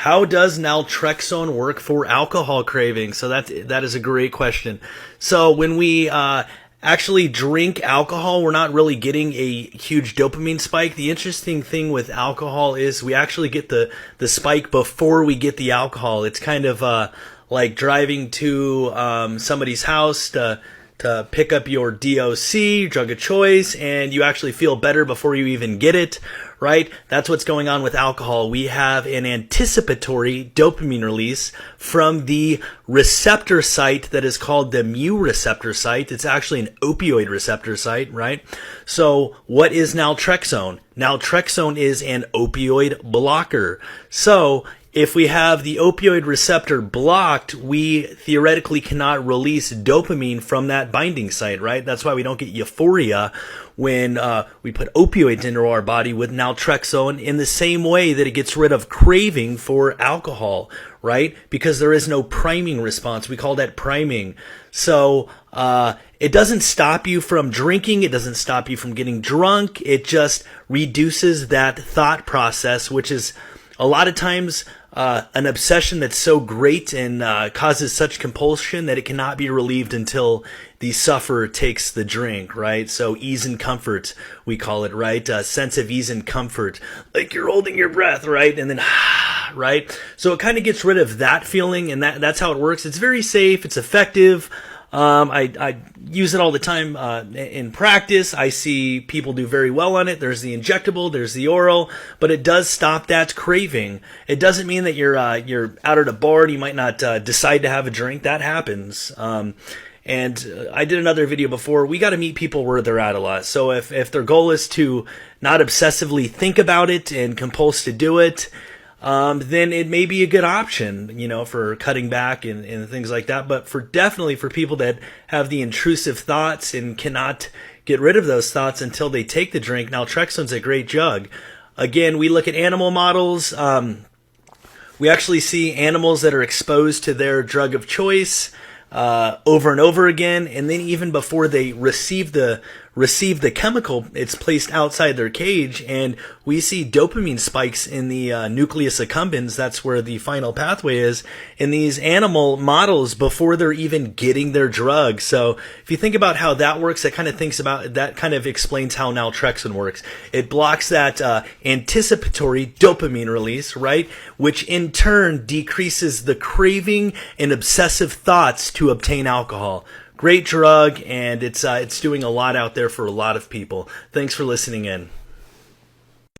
How does naltrexone work for alcohol craving? So that is a great question. So when we actually drink alcohol, we're not really getting a huge dopamine spike. The interesting thing with alcohol is we actually get the spike before we get the alcohol. It's kind of like driving to somebody's house to pick up your DOC, drug of choice, and you actually feel better before you even get it, right? That's what's going on with alcohol. We have an anticipatory dopamine release from the receptor site that is called the mu receptor site. It's actually an opioid receptor site, right? So what is naltrexone? Naltrexone is an opioid blocker. So if we have the opioid receptor blocked, we theoretically cannot release dopamine from that binding site, right? That's why we don't get euphoria when we put opioids into our body with naltrexone, in the same way that it gets rid of craving for alcohol, right? Because there is no priming response. We call that priming. So it doesn't stop you from drinking. It doesn't stop you from getting drunk. It just reduces that thought process, which is a lot of times an obsession that's so great and causes such compulsion that it cannot be relieved until the sufferer takes the drink, right? So ease and comfort, we call it, right? A sense of ease and comfort, like you're holding your breath, right? And then, right? So it kind of gets rid of that feeling, and that's how it works. It's very safe. It's effective. I use it all the time in practice. I see people do very well on it. There's the injectable, there's the oral, but it does stop that craving. It doesn't mean that you're out at a bar and you might not decide to have a drink. That happens. And I did another video before. We got to meet people where they're at a lot. So if their goal is to not obsessively think about it and compulse to do it, then it may be a good option, for cutting back and things like that. But definitely for people that have the intrusive thoughts and cannot get rid of those thoughts until they take the drink, naltrexone's a great drug. Again, we look at animal models. We actually see animals that are exposed to their drug of choice over and over again, and then even before they receive the chemical, it's placed outside their cage, and we see dopamine spikes in the nucleus accumbens. That's where the final pathway is in these animal models before they're even getting their drug. So if you think about how that works, that kind of explains how naltrexone works. It blocks that anticipatory dopamine release, right? Which in turn decreases the craving and obsessive thoughts to obtain alcohol. Great drug, and it's doing a lot out there for a lot of people. Thanks for listening in.